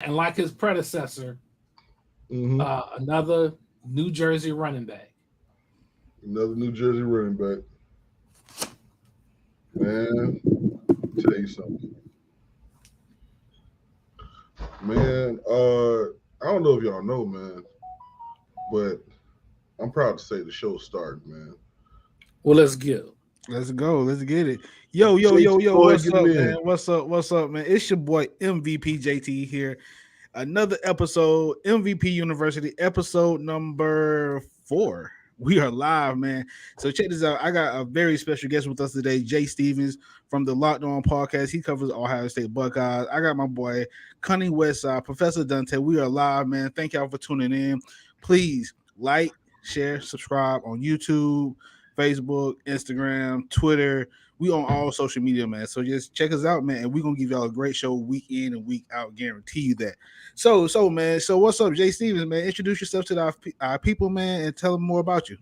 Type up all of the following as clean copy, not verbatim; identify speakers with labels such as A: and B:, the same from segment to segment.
A: And like his predecessor,
B: Mm-hmm.
A: another New Jersey running back.
B: Another New Jersey running back. Man, tell you something. Man, I don't know if y'all know, man, but I'm proud to say the show started, man.
A: Well, let's go.
C: Let's go. Let's get it. Yo, yo,
B: JT,
C: yo, yo.
B: go ahead and
C: What's
B: get it
C: up, man?
B: in.
C: What's up? What's up, man? It's your boy MVP JT here. Another episode, MVP University, episode number 4. We are live, man. So check this out. I got a very special guest with us today, Jay Stevens from the Locked On Podcast. He covers Ohio State Buckeyes. I got my boy Cunning Westside, Professor Dante. We are live, man. Thank y'all for tuning in. Please like, share, subscribe on YouTube, Facebook, Instagram, Twitter. We on all social media, man. So just check us out, man. And we're gonna give y'all a great show week in and week out. Guarantee you that. So man. So what's up, Jay Stevens, man? Introduce yourself to our people, man, and tell them more about you.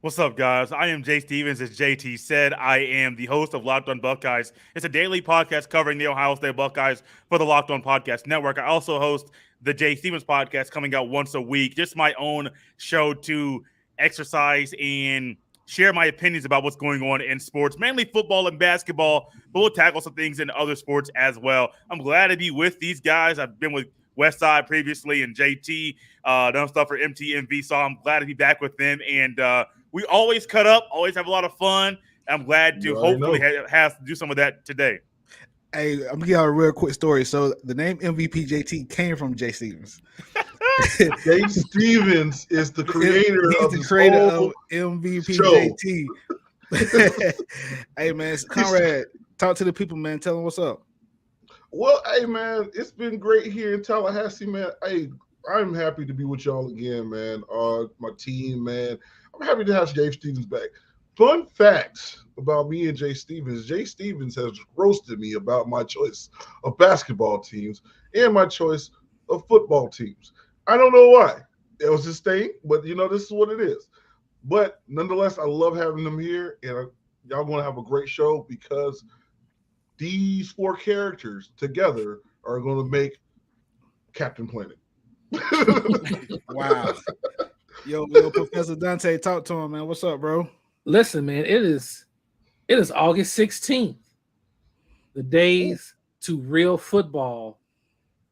D: What's up, guys? I am Jay Stevens. As JT said, I am the host of Locked On Buckeyes. It's a daily podcast covering the Ohio State Buckeyes for the Locked On Podcast Network. I also host the Jay Stevens podcast coming out once a week. Just my own show to exercise and share my opinions about what's going on in sports, mainly football and basketball, but we'll tackle some things in other sports as well. I'm glad to be with these guys. I've been with Westside previously and JT, done stuff for MTMV, so I'm glad to be back with them. And we always cut up, always have a lot of fun. I'm glad to
B: You already
D: hopefully
B: know.
D: have to do some of that today.
C: Hey, I'm gonna give y'all a real quick story. So the name MVP JT came from Jay Stevens.
B: Jay Stevens is the creator
C: He's
B: of
C: the
B: this
C: creator
B: whole
C: of MVP
B: show.
C: JT. Hey man, Conrad, talk to the people, man. Tell them what's up.
B: Well, hey man, it's been great here in Tallahassee, man. Hey, I'm happy to be with y'all again, man. My team, man. I'm happy to have Jay Stevens back. Fun facts about me and Jay Stevens. Jay Stevens has roasted me about my choice of basketball teams and my choice of football teams. I don't know why. It was his thing, but this is what it is. But nonetheless, I love having them here, and y'all going to have a great show because these 4 characters together are going to make Captain Planet.
C: Wow. Yo, Professor Dante, talk to him, man. What's up, bro?
A: Listen, man, it is August 16th. The days to real football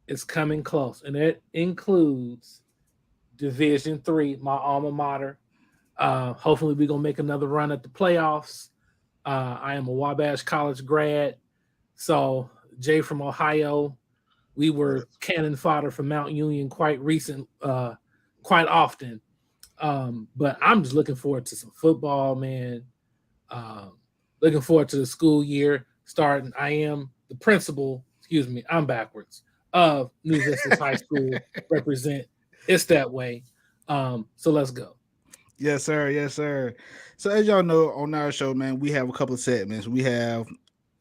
A: is coming close, and it includes Division 3, my alma mater. Hopefully, we're gonna make another run at the playoffs. I am a Wabash College grad, so Jay from Ohio. We were cannon fodder for Mount Union quite often. But I'm just looking forward to some football, man. Looking forward to the school year starting. I am the principal, I'm backwards, of New Vistas High School. Represent. It's that way. So let's go.
C: Yes, sir. Yes, sir. So as y'all know, on our show, man, we have a couple of segments. We have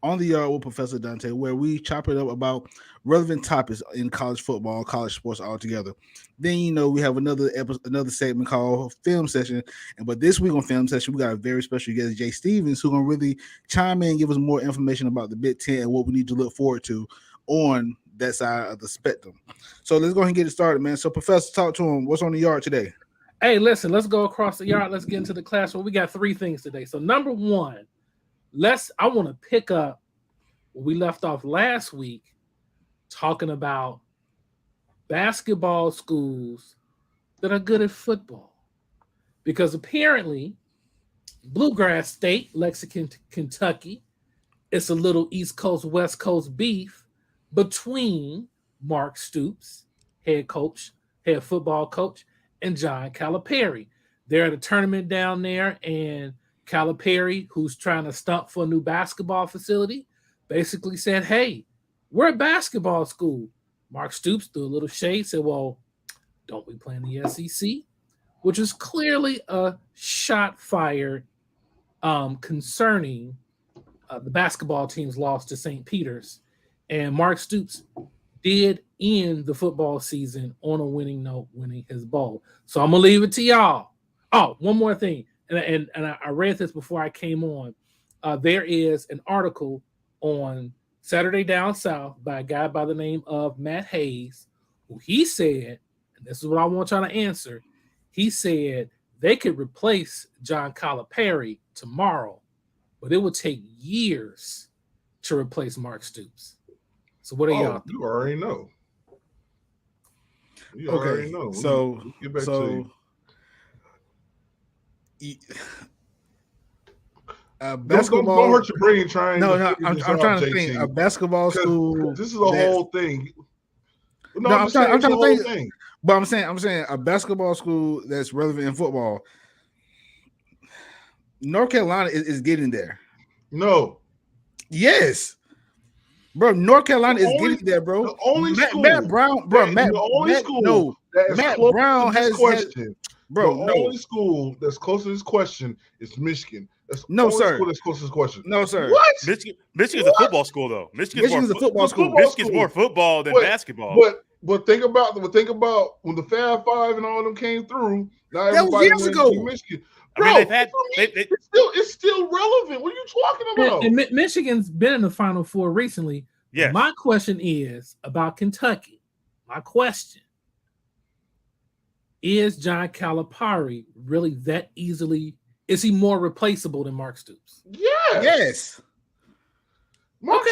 C: On the Yard with Professor Dante, where we chop it up about relevant topics in college football, college sports altogether. Then we have another segment called Film Session. But this week on Film Session, we got a very special guest, Jay Stevens, who's gonna really chime in and give us more information about the Big Ten and what we need to look forward to on that side of the spectrum. So let's go ahead and get it started, man. So Professor, talk to him. What's on the yard today?
A: Hey, listen, let's go across the yard. Let's get into the classroom. We got 3 things today. So number 1, I want to pick up where we left off last week, talking about basketball schools that are good at football. Because apparently, Bluegrass State, Lexington, Kentucky, it's a little East Coast, West Coast beef between Mark Stoops, head football coach, and John Calipari. They're at a tournament down there, and Calipari, who's trying to stump for a new basketball facility, basically said, hey, we're a basketball school. Mark Stoops threw a little shade, said, well, don't we play in the SEC? Which is clearly a shot fired concerning the basketball team's loss to St. Peter's. And Mark Stoops did end the football season on a winning note, winning his bowl. So I'm going to leave it to y'all. Oh, one more thing. And I read this before I came on. There is an article on Saturday Down South by a guy by the name of Matt Hayes, who he said, and this is what I want y'all to answer. He said they could replace John Calipari tomorrow, but it would take years to replace Mark Stoops. So what do y'all think?
B: You already know. You
C: Okay,
B: already know.
C: so
B: Get back to you.
C: Basketball.
B: Don't hurt your brain trying.
C: No,
B: to
C: I'm trying to think. A basketball school.
B: This is a whole thing. No,
C: I'm trying to think.
B: Thing.
C: But I'm saying a basketball school that's relevant in football. North Carolina is getting there.
B: No.
C: Yes. Bro, North Carolina is getting there, bro.
B: The only school
C: Matt Brown, bro.
B: school
C: Matt Brown has
B: question.
C: Bro,
B: the only school that's close to this question is Michigan. That's
C: no, sir.
B: School that's close to this question.
C: No, sir.
B: What?
D: Michigan's a football school, though. Michigan's
C: a football school.
D: Michigan's more football than basketball.
B: But think about when the Fab Five and all of them came through. Now
C: that was years ago.
B: Michigan. Bro,
D: I mean,
B: it's still relevant. What are you talking about?
A: And Michigan's been in the Final Four recently.
D: Yeah.
A: My question is about Kentucky. My question is: John Calipari really that easily? Is he more replaceable than Mark Stoops?
B: Yes. Mark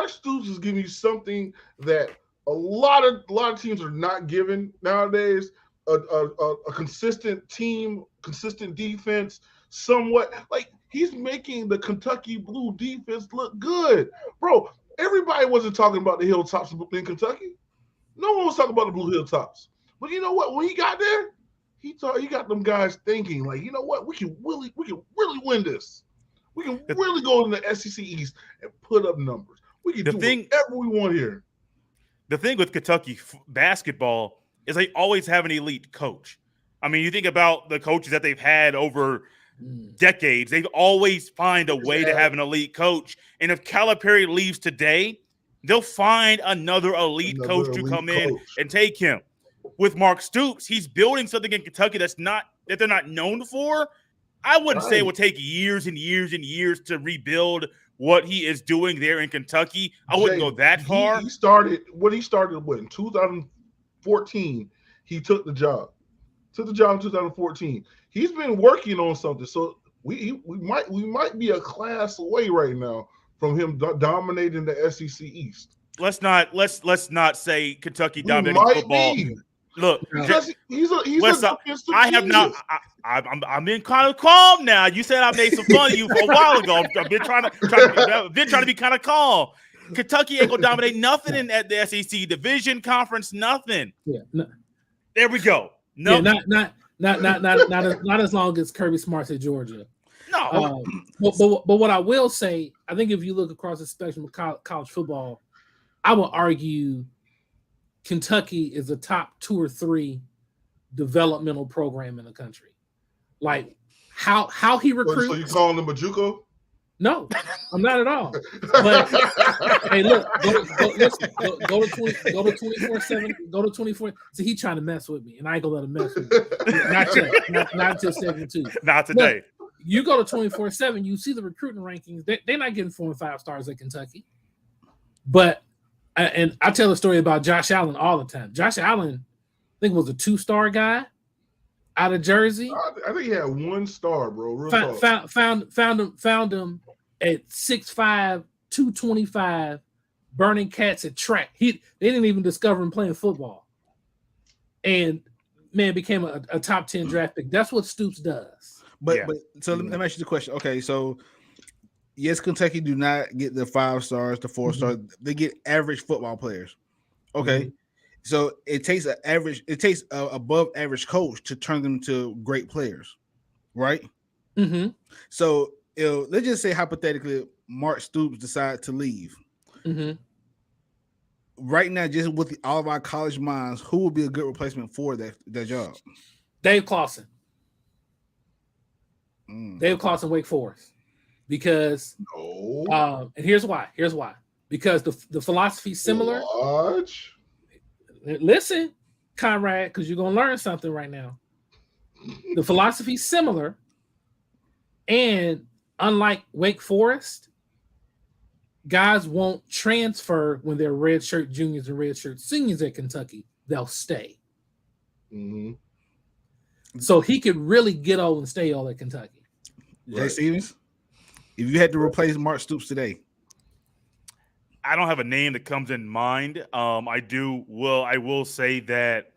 B: Stoops is giving you something that a lot of teams are not given nowadays. A consistent team, consistent defense, somewhat like he's making the Kentucky Blue defense look good, bro. Everybody wasn't talking about the Hilltops in Kentucky. No one was talking about the Blue Hilltops. But you know what? When he got there, he got them guys thinking like, you know what? We can really win this. We can really go in the SEC East and put up numbers. We can do whatever we want here.
D: The thing with Kentucky basketball is they always have an elite coach. I mean, you think about the coaches that they've had over decades. They always find a way to have an elite coach. And if Calipari leaves today, they'll find another elite coach to come in and take him. With Mark Stoops, he's building something in Kentucky that they're not known for. I wouldn't say it would take years and years and years to rebuild what he is doing there in Kentucky. I wouldn't go that far.
B: He started in 2014. He took the job. Took the job in 2014. He's been working on something. So we might be a class away right now from him dominating the SEC East.
D: Let's not say Kentucky dominating football. Look,
B: he's
D: I have not. I'm being kind of calm now. You said I made some fun of you for a while ago. I've been trying to be kind of calm. Kentucky ain't gonna dominate nothing in the SEC division conference. Nothing.
A: Yeah. No.
D: There we go. No,
A: yeah, not as long as Kirby Smart's at Georgia.
D: No.
A: But what I will say, I think if you look across the spectrum of college football, I would argue Kentucky is a top 2 or 3 developmental program in the country. Like how he recruits.
B: So you calling him a JUCO?
A: No, I'm not at all. But hey, look, go to 24/7. Go to 24. See, he trying to mess with me, and I ain't gonna let him mess with me. Not yet. Not until 72.
D: Not today.
A: Look, you go to 24/7. You see the recruiting rankings. They're not getting 4 and 5 stars at Kentucky. But and I tell a story about Josh Allen all the time. Josh Allen, I think, was a 2-star guy out of Jersey.
B: I think he had 1 star, bro.
A: Found him at 6'5", 225, burning cats at track. They didn't even discover him playing football. And man, became a top 10 draft pick. That's what Stoops does.
C: But so let me ask you the question. Okay, so yes, Kentucky do not get the 5 stars, the 4 stars. They get average football players. Okay. So it takes a above average coach to turn them to great players, right? So let's just say hypothetically, Mark Stoops decide to leave. Right now, just with all of our college minds, who would be a good replacement for that job?
A: Dave Clawson. Dave Clawson, Wake Forest. Because and here's why. Because the philosophy is similar. Listen, Conrad, because you're gonna learn something right now. The philosophy is similar, and unlike Wake Forest, guys won't transfer when they're redshirt juniors and redshirt seniors at Kentucky. They'll stay.
B: Mm-hmm.
A: So he could really get old and stay old at Kentucky.
C: Jay
B: Right.
C: Stevens, if you had to replace Mark Stoops today,
D: I don't have a name that comes in mind. I will say that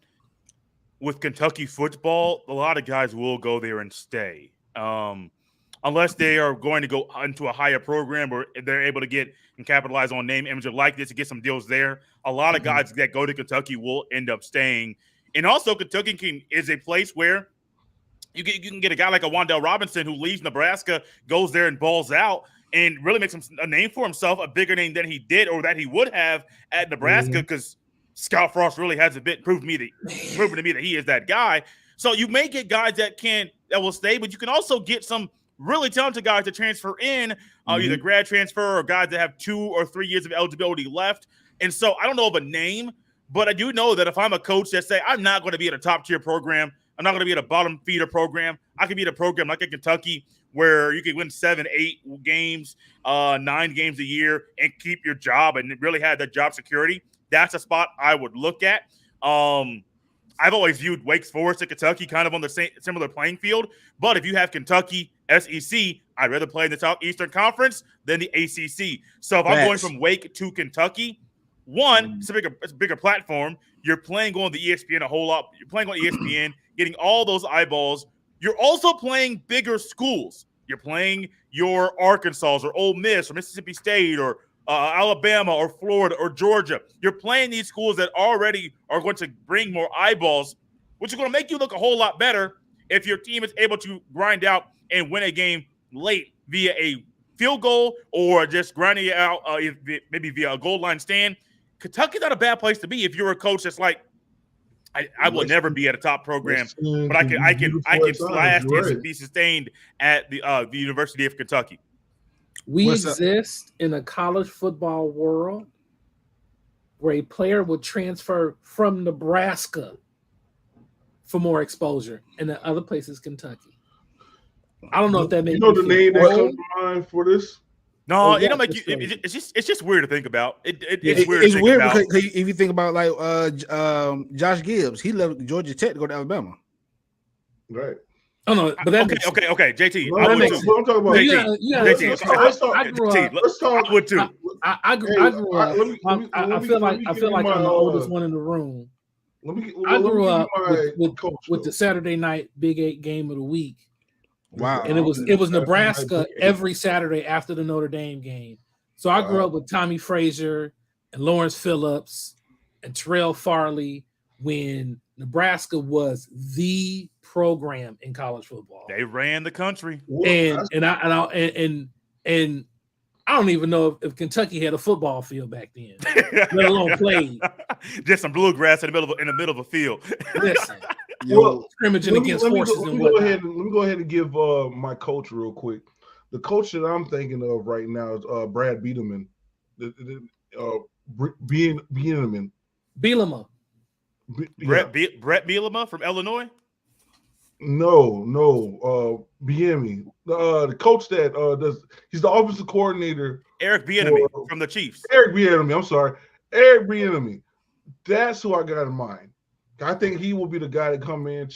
D: with Kentucky football, a lot of guys will go there and stay. Unless they are going to go into a higher program or they're able to get and capitalize on name, image, or likeness to get some deals there. A lot of guys that go to Kentucky will end up staying. And also, Kentucky is a place where you can get a guy like a Wan'Dale Robinson who leaves Nebraska, goes there and balls out, and really makes a name for himself, a bigger name than he did or that he would have at Nebraska, because Scott Frost really hasn't proven to me that he is that guy. So you may get guys that will stay, but you can also get some really talented guys to transfer in, either grad transfer or guys that have 2 or 3 years of eligibility left. And so I don't know of a name, but I do know that if I'm a coach that say I'm not going to be at a top tier program, I'm not going to be at a bottom feeder program, I could be at a program like at Kentucky where you can win 7, 8 games, 9 games a year and keep your job and really have that job security. That's a spot I would look at. I've always viewed Wake Forest and Kentucky kind of on the similar playing field. But if you have Kentucky, SEC, I'd rather play in the Southeastern Conference than the ACC. So if I'm going from Wake to Kentucky, one, it's a bigger platform. You're playing on the ESPN a whole lot. You're playing on ESPN, getting all those eyeballs. You're also playing bigger schools. You're playing your Arkansas or Ole Miss or Mississippi State or Alabama or Florida or Georgia. You're playing these schools that already are going to bring more eyeballs, which is going to make you look a whole lot better if your team is able to grind out and win a game late via a field goal or just grinding it out maybe via a goal line stand. Kentucky's not a bad place to be if you're a coach that's like, I will never be at a top program, but I can slash this and be sustained at the University of Kentucky.
A: We exist in a college football world where a player would transfer from Nebraska for more exposure, and the other place is Kentucky. I don't know if that makes
B: the name that comes to mind for this.
D: No, it don't make you. It's just weird to think about. It's weird.
C: It's weird because if you think about like Josh Gibbs, he left Georgia Tech to go to Alabama.
B: Right.
A: Oh no, but that
D: okay, JT.
B: No, I would too. What I'm talking about.
D: JT, let's talk. I would too.
A: I grew up. I feel like I'm the oldest one in the room. I grew up with the Saturday night Big 8 game of the week.
C: Wow.
A: And it was Nebraska every Saturday after the Notre Dame game. So I grew up with Tommy Frazier and Lawrence Phillips and Terrell Farley when Nebraska was the program in college football.
D: They ran the country.
A: And I don't even know if Kentucky had a football field back then, let alone played.
D: Just some bluegrass in the middle of a field.
A: Listen. Scrimmaging against forces and whatnot.
B: Let me go ahead and give my coach real quick. The coach that I'm thinking of right now is Brad Bielema.
A: Bielema.
D: Brett Bielema from Illinois?
B: No. Bieniemy. The coach that he's the offensive coordinator.
D: Eric Bieniemy from the Chiefs.
B: Eric Bieniemy. I'm sorry. Eric Bieniemy. That's who I got in mind. I think he will be the guy to come in,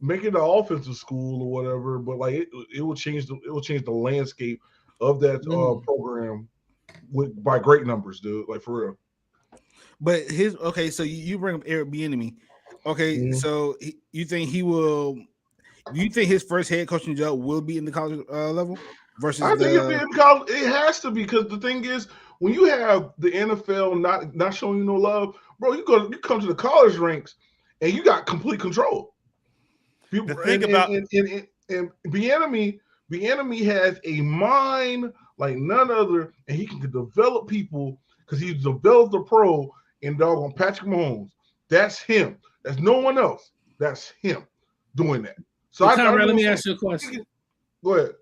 B: make it an offensive school or whatever, but like it will change the landscape of that program by great numbers, dude. Like for real.
C: But so you bring up Eric Bieniemy. Okay, so you think he will? Do you think his first head coaching job will be in the college level versus?
B: I think it'll be in college. It has to be, because the thing is, when you have the NFL not showing you no love, bro, you come to the college ranks and you got complete control. And Bieniemy has a mind like none other, and he can develop people because he's developed the pro in doggone Patrick Mahomes. That's him. That's no one else. That's him doing that. So
A: let me ask you a question.
B: Go ahead.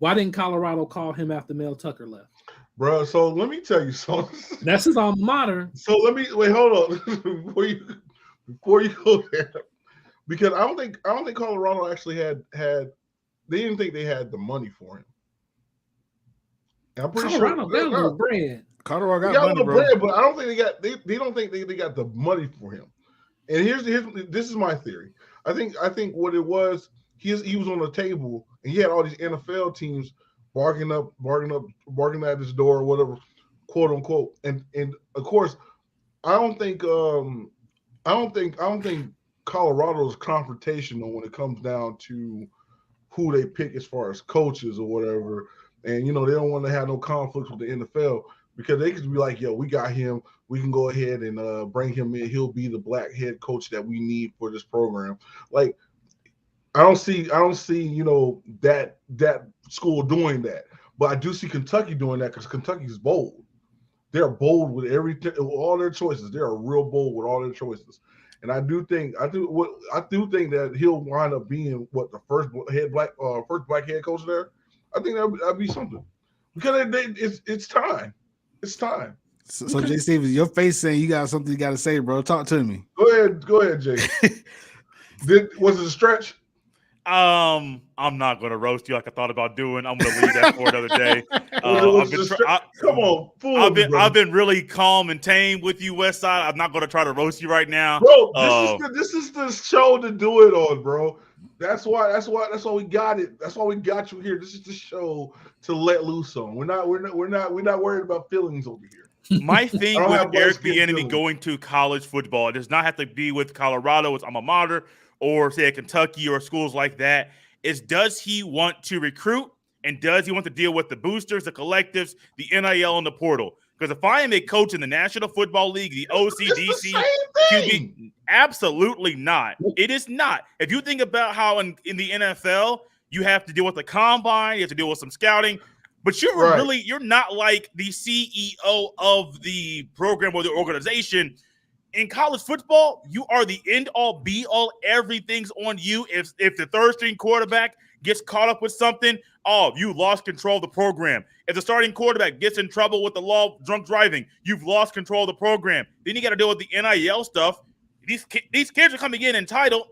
A: Why didn't Colorado call him after Mel Tucker left?
B: Bro, so let me tell you something.
A: That's his alma mater.
B: So hold on before you go there, because I don't think Colorado actually had they didn't think they had the money for him. And I'm pretty
A: Colorado
B: sure
A: got a little bread.
C: Colorado
B: they
C: got
B: got a
C: money,
B: little
C: bro.
B: bread, but I don't think they don't think they got the money for him. And this is my theory. I think what it was, he was on the table and he had all these NFL teams barking at his door or whatever, quote unquote. And of course, I don't think Colorado's confrontational when it comes down to who they pick as far as coaches or whatever. And they don't want to have no conflicts with the NFL because they could be like, yo, we got him. We can go ahead and bring him in. He'll be the black head coach that we need for this program. Like, I don't see that school doing that. But I do see Kentucky doing that because Kentucky's bold. They're bold with all their choices. They are real bold with all their choices. And I do think that he'll wind up being the first black head coach there. I think that'd be something because it's time. It's time.
C: So Jay Stevens, your face saying you got something you got to say, bro. Talk to me.
B: Go ahead, Jay. Was it a stretch?
D: I'm not gonna roast you like I thought about doing. I'm gonna leave that for another day.
B: Come on, fool
D: I've been really calm and tame with you, Westside. I'm not gonna try to roast you right now,
B: bro. This is the show to do it on, bro. That's why we got it. That's why we got you here. This is the show to let loose on. We're not worried about feelings over here.
D: My thing with Eric Bieniemy going to college football, it does not have to be with Colorado, it's alma mater, or say at Kentucky or schools like that, is does he want to recruit and does he want to deal with the boosters, the collectives, the NIL, and the portal? Because if I am a coach in the National Football League, the OCDC, QB, absolutely not. It is not. If you think about how in the NFL, you have to deal with the combine, you have to deal with some scouting, but you're not like the CEO of the program or the organization. In college football, you are the end-all, be-all. Everything's on you. If the third-string quarterback gets caught up with something, you lost control of the program. If the starting quarterback gets in trouble with the law of drunk driving, you've lost control of the program. Then you got to deal with the NIL stuff. These kids are coming in entitled.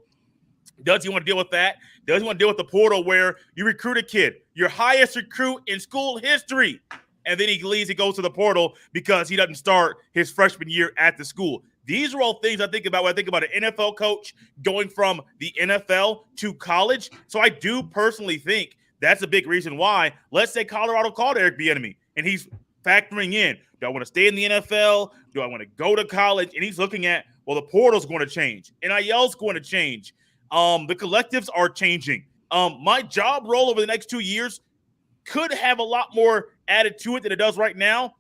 D: Does he want to deal with that? Does he want to deal with the portal where you recruit a kid, your highest recruit in school history, and then he leaves, he goes to the portal because he doesn't start his freshman year at the school? These are all things I think about when I think about an NFL coach going from the NFL to college. So I do personally think that's a big reason why, let's say Colorado called Eric Bieniemy, and he's factoring in, do I want to stay in the NFL? Do I want to go to college? And he's looking at, well, the portal's going to change. NIL's going to change. The collectives are changing. My job role over the next 2 years could have a lot more added to it than it does right now.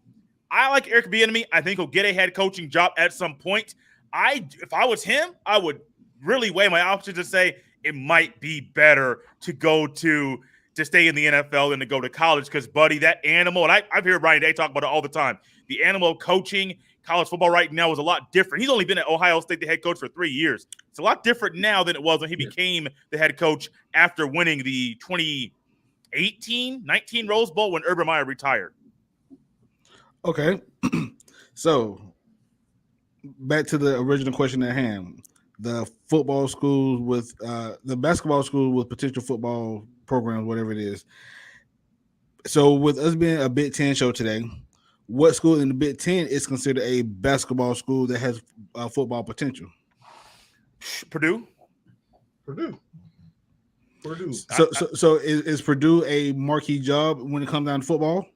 D: I like Eric Bieniemy. I think he'll get a head coaching job at some point. If I was him, I would really weigh my options and say it might be better to go to stay in the NFL than to go to college because, buddy, that animal, and I've heard Ryan Day talk about it all the time, the animal of coaching college football right now is a lot different. He's only been at Ohio State, the head coach, for 3 years. It's a lot different now than it was when he became the head coach after winning the 2018-19 Rose Bowl when Urban Meyer retired.
C: Okay. So back to the original question at hand. The football schools with the basketball school with potential football programs, whatever it is. So with us being a Big Ten show today, what school in the Big Ten is considered a basketball school that has football potential?
D: Purdue.
C: So is Purdue a marquee job when it comes down to football?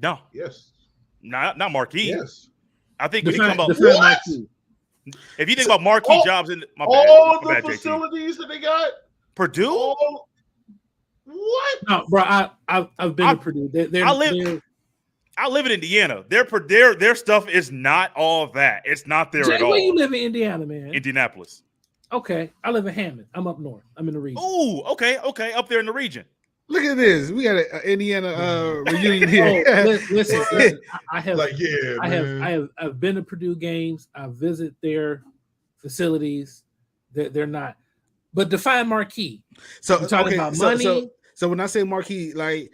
D: No.
B: Yes.
D: Not marquee.
B: Yes.
D: I think when you come about if you think about marquee jobs in
B: the facilities that they got,
D: Purdue.
B: What?
A: No, bro. I've been to Purdue.
D: I live in Indiana. Their stuff is not all that. It's not there at all.
A: Where you live in Indiana, man?
D: Indianapolis.
A: Okay, I live in Hammond. I'm up north. I'm in the region.
D: Oh, okay, up there in the region.
C: Look at this. We got an Indiana reunion here.
A: Listen. I've been to Purdue games. I visit their facilities. They're not. But define marquee.
C: So
A: we're talking about money.
C: So when I say marquee, like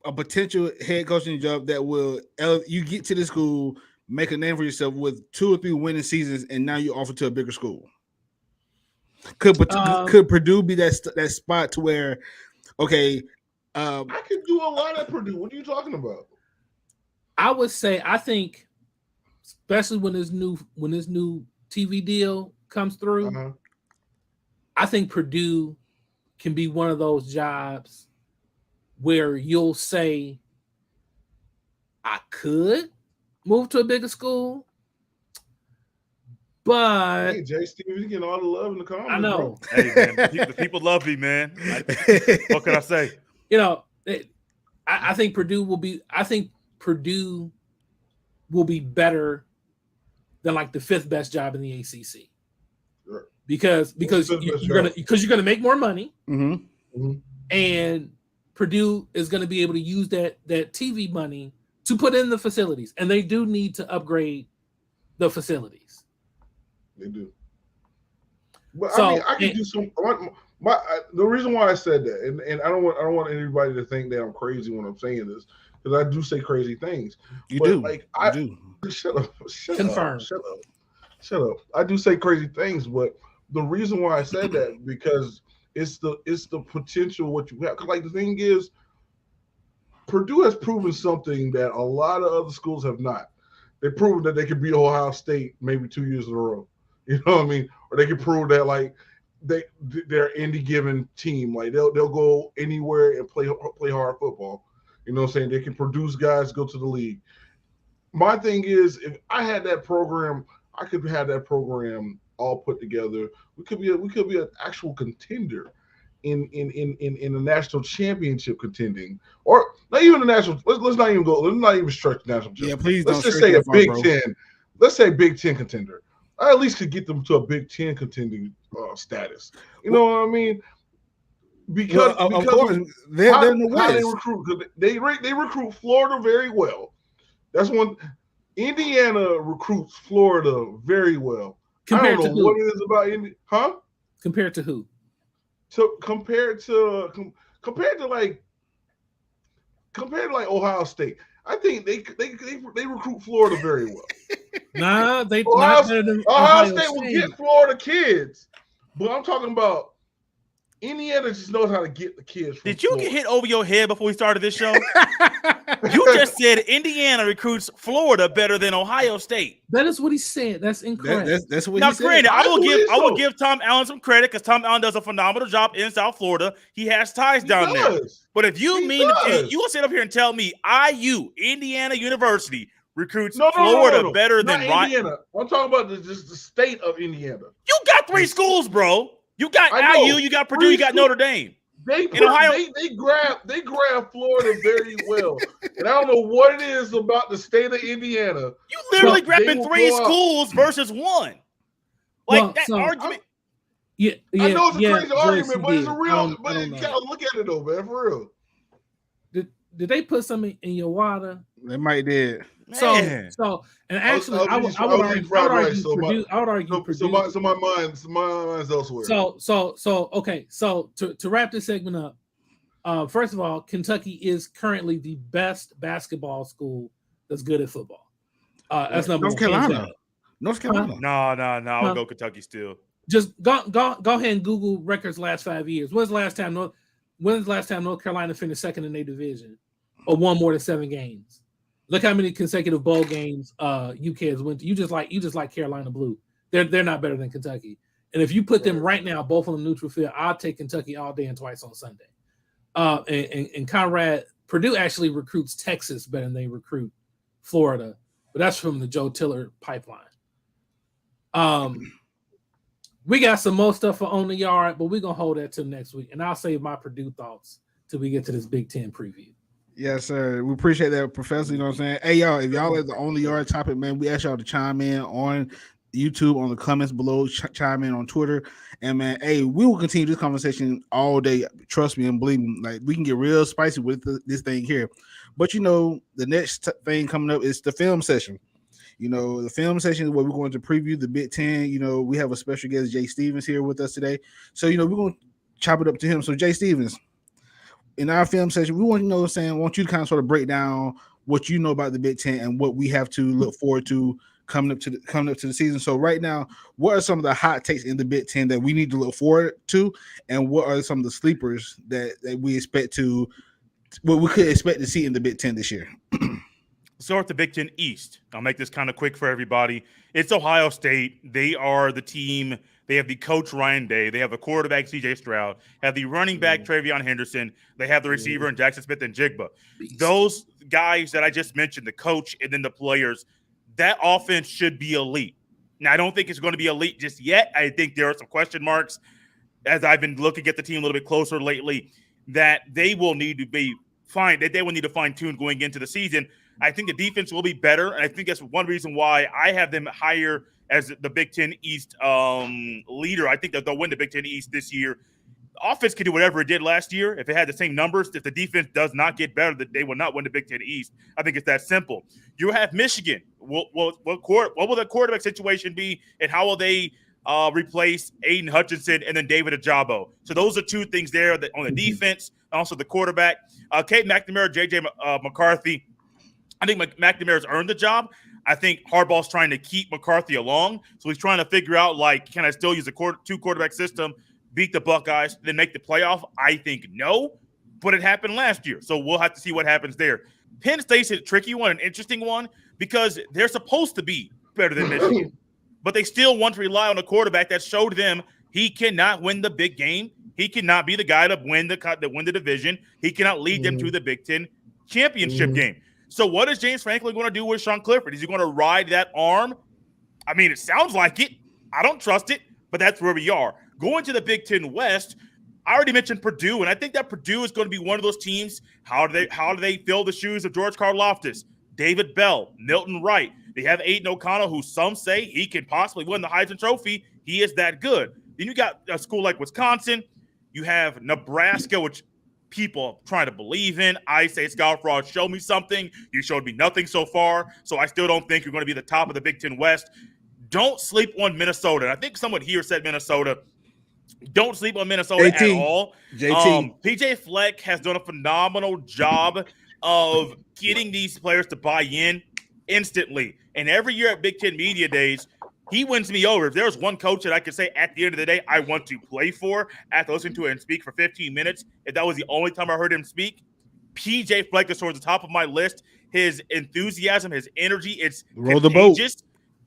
C: a potential head coaching job that will you get to the school, make a name for yourself with 2 or 3 winning seasons, and now you offer to a bigger school. Could Purdue be that spot to where, okay,
B: I can do a lot at Purdue. What are you talking about?
A: I would say I think, especially when this new TV deal comes through,
B: Uh-huh.
A: I think Purdue can be one of those jobs where you'll say, I could move to a bigger school, but
B: Hey, Jay Stevens, getting all the love in the comments.
A: I know.
B: Bro.
D: Hey man, the people love me, man. What can I say?
A: You know, I think Purdue will be. I think Purdue will be better than like the 5th best job in the ACC.
B: Sure.
A: Because you're gonna make more money, and Purdue is gonna be able to use that TV money to put in the facilities, and they do need to upgrade the facilities.
B: They do. But
A: So,
B: I mean, I can do some. The reason why I said that, and I don't want anybody to think that I'm crazy when I'm saying this, because I do say crazy things.
C: You
B: But,
C: do.
B: Like
C: You do.
B: shut up.
A: Confirmed.
B: Shut up. I do say crazy things, but the reason why I said that because it's the potential what you have. 'Cause like the thing is, Purdue has proven something that a lot of other schools have not. They've proven that they could beat Ohio State maybe 2 years in a row. You know what I mean? Or they can prove that like they're any given team. Like they'll go anywhere and play hard football. You know what I'm saying? They can produce guys go to the league. My thing is, if I had that program, I could have that program all put together. We could be an actual contender in a national championship contending, or not even a national. Let's not even go. Let's not even stretch the national.
C: Yeah, please
B: Let's
C: don't.
B: just say a
C: far,
B: Big
C: bro.
B: Ten. Let's say Big Ten contender. I at least could get them to a Big Ten contending status. You know what I mean? Because
C: Of
B: because
C: course, they're in the
B: how they
C: West.
B: recruit, because they recruit Florida very well. That's one. Indiana recruits Florida very well.
A: Compared
B: I
A: to
B: don't know
A: who?
B: what it is about Indiana, huh?
A: Compared to who?
B: So compared to like Ohio State, I think they recruit Florida very well.
A: Nah, they
B: Ohio,
A: not better than
B: Ohio State will get Florida kids, but I'm talking about Indiana just knows how to get the kids. From
D: Did you
B: Florida.
D: get hit over your head before we started this show? You just said Indiana recruits Florida better than Ohio State.
A: That is what he said. That's incorrect.
C: That's what
D: Now,
C: he said.
D: granted, I will
B: believe
D: give Tom Allen some credit because Tom Allen does a phenomenal job in South Florida. He has ties
B: He
D: down there.
B: does.
D: But if you
B: He does.
D: you will sit up here and tell me Indiana University recruits
B: No,
D: Florida better
B: Not
D: than Ryan.
B: Indiana. I'm talking about just the state of Indiana.
D: You got 3 schools, bro. You got
B: I know.
D: IU, you got Purdue, you got Notre Dame.
B: They
D: Ohio-
B: grab Florida very well, and I don't know what it is about the state of Indiana.
D: You literally
B: They
D: grabbing
B: will
D: 3
B: go out.
D: schools versus 1. Like that argument.
A: Yeah,
B: I know it's a crazy
A: Joyce,
B: argument,
A: you
B: but it's
A: did.
B: a
A: I
B: real.
A: don't
B: But you
A: know.
B: gotta look at it though, man, for real.
A: Did they put something in your water?
C: They might did.
D: Man.
A: So, and actually,
B: I was eating fried rice, so
A: I would argue Purdue.
B: So my mind's elsewhere.
A: So okay. So to wrap this segment up, first of all, Kentucky is currently the best basketball school that's good at football. That's number
C: North
A: one.
C: Carolina. North Carolina.
D: No, I would go Kentucky still.
A: Just go ahead and Google records last 5 years. When's the last time North Carolina finished second in their division or won more than 7 games? Look how many consecutive bowl games UK has went to. You just like Carolina Blue. They're not better than Kentucky. And if you put them right now, both on the neutral field, I'll take Kentucky all day and twice on Sunday. And Conrad, Purdue actually recruits Texas better than they recruit Florida, but that's from the Joe Tiller pipeline. We got some more stuff for On the Yard, but we're gonna hold that till next week, and I'll save my Purdue thoughts till we get to this Big Ten preview.
C: Yes, sir. We appreciate that, Professor. You know what I'm saying? Hey, y'all, if y'all at the On the Yard topic, man, we ask y'all to chime in on YouTube, on the comments below, chime in on Twitter. And, man, hey, we will continue this conversation all day. Trust me and believe me. Like, we can get real spicy with this thing here. But, you know, the next thing coming up is the film session. You know, the film session is where we're going to preview the Big Ten. You know, we have a special guest, Jay Stevens, here with us today. So, you know, we're going to chop it up to him. So, Jay Stevens, in our film session, we want want you to kind of sort of break down what you know about the Big Ten and what we have to look forward to coming up to the season. So right now, what are some of the hot takes in the Big Ten that we need to look forward to, and what are some of the sleepers that we expect to what we could expect to see in the Big Ten this year?
D: Start with the Big Ten East. I'll make this kind of quick for everybody. It's Ohio State. They are the team. They have the coach Ryan Day. They have the quarterback C.J. Stroud. Have the running back Travion Henderson. They have the receiver in Jackson Smith and Jigba. Those guys that I just mentioned, the coach and then the players, that offense should be elite. Now, I don't think it's going to be elite just yet. I think there are some question marks as I've been looking at the team a little bit closer lately that they will need to be fine. That they will need to fine tune going into the season. I think the defense will be better, and I think that's one reason why I have them higher as the Big Ten East leader. I think that they'll win the Big Ten East this year. The offense can do whatever it did last year. If it had the same numbers, if the defense does not get better, that they will not win the Big Ten East. I think it's that simple. You have Michigan. What will the quarterback situation be, and how will they replace Aiden Hutchinson and then David Ajabo? So those are two things there that on the defense, also the quarterback. Kate McNamara, J.J. McCarthy. I think McNamara's earned the job. I think Harbaugh's trying to keep McCarthy along. So he's trying to figure out, like, can I still use a two-quarterback system, beat the Buckeyes, then make the playoff? I think no, but it happened last year. So we'll have to see what happens there. Penn State's a tricky one, an interesting one, because they're supposed to be better than Michigan. But they still want to rely on a quarterback that showed them he cannot win the big game. He cannot be the guy to win the division. He cannot lead them to the Big Ten championship game. So what is James Franklin going to do with Sean Clifford? Is he going to ride that arm? I mean, it sounds like it. I don't trust it, but that's where we are. Going to the Big Ten West, I already mentioned Purdue, and I think that Purdue is going to be one of those teams. How do they fill the shoes of George Karlaftis, David Bell, Milton Wright? They have Aiden O'Connell, who some say he can possibly win the Heisman Trophy. He is that good. Then you got a school like Wisconsin. You have Nebraska, which people trying to believe in. I say, Scott Frost, show me something. You showed me nothing so far, so I still don't think you're going to be the top of the Big Ten West. Don't sleep on Minnesota. I think someone here said Minnesota. Don't sleep on Minnesota at all. PJ Fleck has done a phenomenal job of getting these players to buy in instantly. And every year at Big Ten Media Days, he wins me over. If there's one coach that I could say at the end of the day I want to play for after listening to him speak for 15 minutes, if that was the only time I heard him speak, PJ Fleck is towards the top of my list. His enthusiasm, his energy, it's contagious.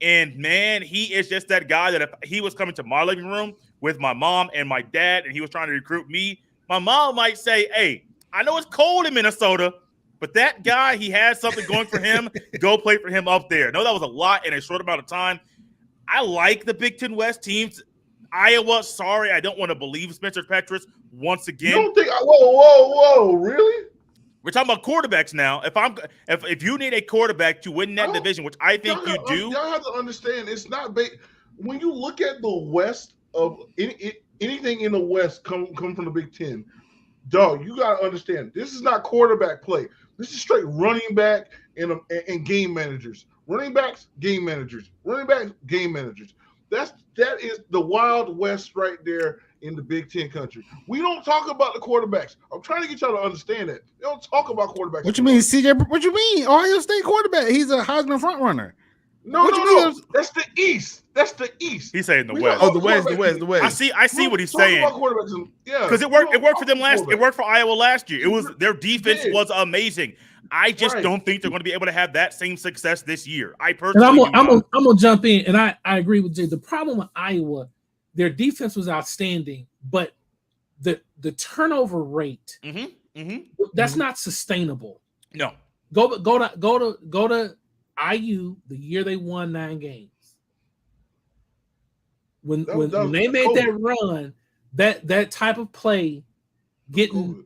D: And, man, he is just that guy that if he was coming to my living room with my mom and my dad and he was trying to recruit me, my mom might say, hey, I know it's cold in Minnesota, but that guy, he has something going for him. Go play for him up there. No, that was a lot in a short amount of time. I like the Big Ten West teams. Iowa, sorry, I don't want to believe Spencer Petras once again.
B: You don't think? Whoa, really?
D: We're talking about quarterbacks now. If you need a quarterback to win that division, which I think you do,
B: y'all have to understand it's not when you look at the West of anything in the West come from the Big Ten. Dog, you gotta understand this is not quarterback play. This is straight running back and game managers. Running backs, game managers. Running backs, game managers. That is the Wild West right there in the Big Ten country. We don't talk about the quarterbacks. I'm trying to get y'all to understand that. They don't talk about quarterbacks.
C: What you mean, CJ? What you mean? Ohio State quarterback. He's a Heisman front runner.
B: No. That's the East. That's the East.
D: He's saying the West.
C: Oh, the West.
D: I see what he's saying.
B: Yeah,
D: because it worked for them last. It worked for Iowa last year. It was their defense was amazing. I just don't think they're going to be able to have that same success this year. I personally,
A: I'm gonna jump in, and I agree with Jay. The problem with Iowa, their defense was outstanding, but the turnover rate that's not sustainable.
D: No,
A: go to IU the year they won 9 games. When they made that run, that type of play, getting.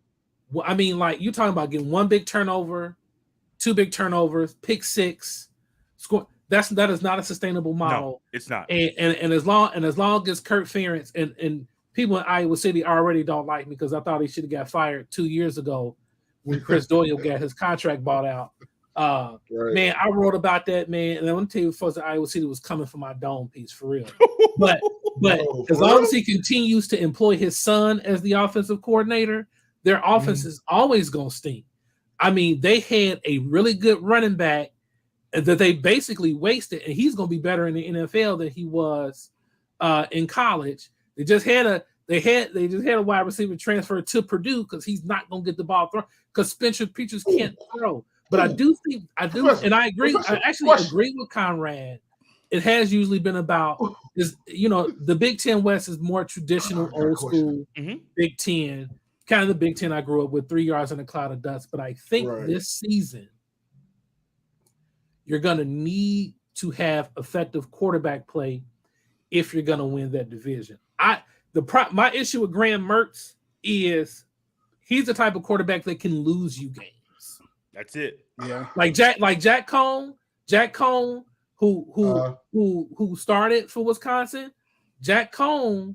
A: Well, I mean, like you're talking about getting 1 big turnover, 2 big turnovers, pick 6, score. That is not a sustainable model.
D: No, it's not.
A: And as long as Kirk Ferentz and people in Iowa City already don't like me because I thought he should have got fired 2 years ago when Chris Doyle got his contract bought out. Man, I wrote about that, man. And I'm gonna tell you, folks, that Iowa City was coming for my dome piece for real. But as long as he continues to employ his son as the offensive coordinator, their offense is always going to stink. I mean, they had a really good running back that they basically wasted, and he's going to be better in the NFL than he was in college. They They just had a wide receiver transfer to Purdue because he's not going to get the ball thrown because Spencer Petras can't throw. But I do, and I agree. I actually agree with Conrad. It has usually been about is the Big Ten West is more traditional, old school Big Ten, kind of the Big Ten I grew up with, 3 yards in a cloud of dust. But I think this season you're going to need to have effective quarterback play if you're going to win that division. My issue with Graham Mertz is he's the type of quarterback that can lose you games.
D: That's it.
C: Yeah.
A: Like Jack Cohn, who started for Wisconsin. Jack Cohn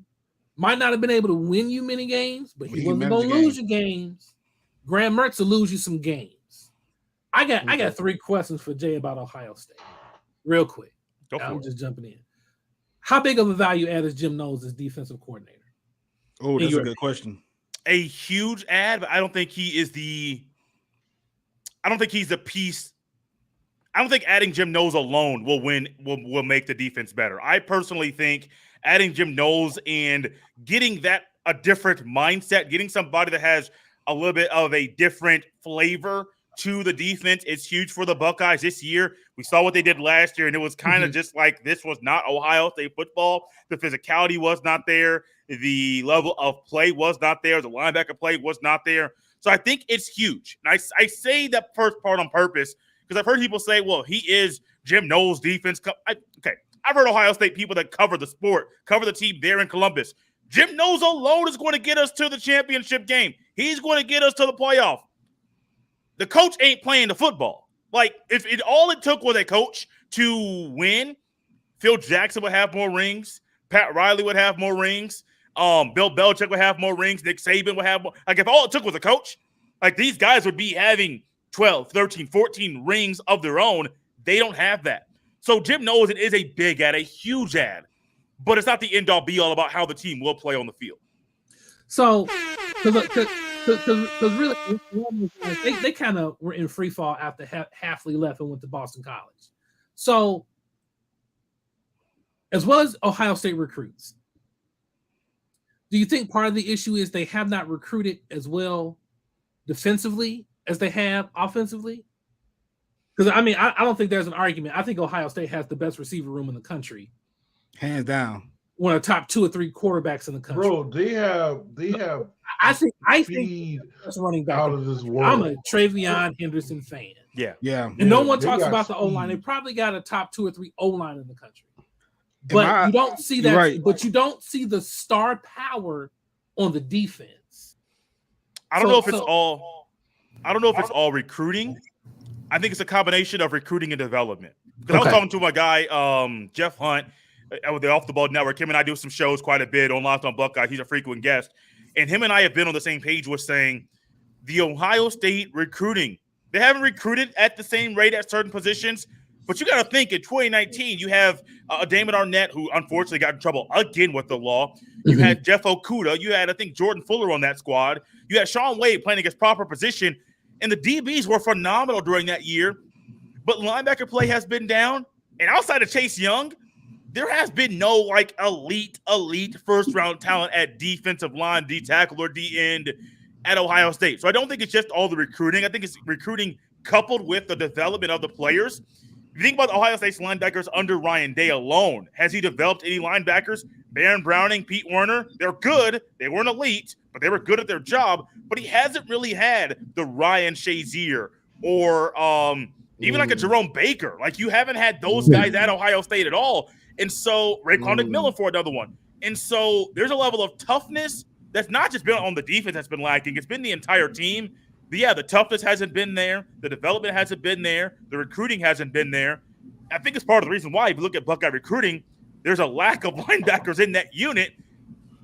A: might not have been able to win you many games, but he wasn't going to lose you games. Graham Mertz will lose you some games. I got 3 questions for Jay about Ohio State. Real quick. I'm just jumping in. How big of a value add is Jim Knowles as defensive coordinator?
C: Oh, that's a good question.
D: A huge add, but I don't think he's the piece. I don't think adding Jim Knowles alone will make the defense better. I personally think adding Jim Knowles and getting a different mindset, getting somebody that has a little bit of a different flavor to the defense is huge for the Buckeyes this year. We saw what they did last year, and it was kind of just like this was not Ohio State football. The physicality was not there. The level of play was not there. The linebacker play was not there. So I think it's huge. And I say that first part on purpose because I've heard people say, well, he is Jim Knowles' defense. I've heard Ohio State people that cover the sport, cover the team there in Columbus. Jim Knowles alone is going to get us to the championship game. He's going to get us to the playoff. The coach ain't playing the football. Like, if all it took was a coach to win, Phil Jackson would have more rings. Pat Riley would have more rings. Bill Belichick would have more rings. Nick Saban would have more. Like, if all it took was a coach, like, these guys would be having 12, 13, 14 rings of their own. They don't have that. So Jim Knowles, it is a big add, a huge add. But it's not the end-all, be-all about how the team will play on the field.
A: So, because really, they kind of were in free fall after Hafley left and went to Boston College. So, as well as Ohio State recruits, do you think part of the issue is they have not recruited as well defensively as they have offensively? Because, I mean, I don't think there's an argument. I think Ohio State has the best receiver room in the country.
C: Hands down.
A: One of the top 2 or 3 quarterbacks in the country.
B: Bro, they have
A: I think that's running back
B: out of this world.
A: I'm a Travion Henderson fan.
C: Yeah.
A: And no one talks about the O-line. They probably got a top 2 or 3 O-line in the country. But you don't see that.
C: Right.
A: But you don't see the star power on the defense.
D: I don't know if it's all recruiting. I think it's a combination of recruiting and development. Because I was talking to my guy, Jeff Hunt, with the Off the Ball Network. Him and I do some shows quite a bit on Locked on Buckeyes. He's a frequent guest. And him and I have been on the same page with saying the Ohio State recruiting, they haven't recruited at the same rate at certain positions. But you got to think in 2019, you have Damon Arnett, who unfortunately got in trouble again with the law. You had Jeff Okuda. You had, I think, Jordan Fuller on that squad. You had Sean Wade playing against proper position. And the DBs were phenomenal during that year. But linebacker play has been down. And outside of Chase Young, there has been no like elite first-round talent at defensive line, D tackle, or D end at Ohio State. So I don't think it's just all the recruiting. I think it's recruiting coupled with the development of the players. If you think about Ohio State's linebackers under Ryan Day alone, has he developed any linebackers? Baron Browning, Pete Werner, they're good. They weren't elite, but they were good at their job. But he hasn't really had the Ryan Shazier or even like a Jerome Baker. Like, you haven't had those guys at Ohio State at all. And so Raekwon McMillan for another one. And so there's a level of toughness that's not just been on the defense that's been lacking. It's been the entire team. But yeah, the toughness hasn't been there. The development hasn't been there. The recruiting hasn't been there. I think it's part of the reason why, if you look at Buckeye recruiting, there's a lack of linebackers in that unit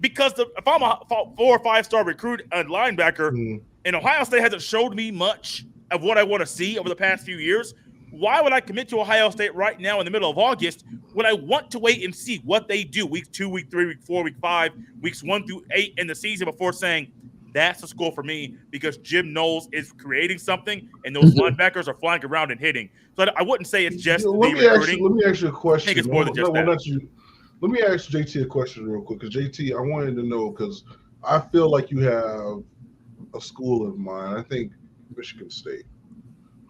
D: because if I'm a 4 or 5 star recruit and linebacker, and Ohio State hasn't showed me much of what I want to see over the past few years, why would I commit to Ohio State right now in the middle of August when I want to wait and see what they do week 2, week 3, week 4, week 5, weeks 1 through 8 in the season before saying, that's the school for me because Jim Knowles is creating something and those linebackers are flying around and hitting. So I wouldn't say it's just the recruiting.
B: Let me ask you a question.
D: I think it's more than just that.
B: Let me ask JT a question real quick, because JT, I wanted to know, because I feel like you have a school of mine. I think Michigan State.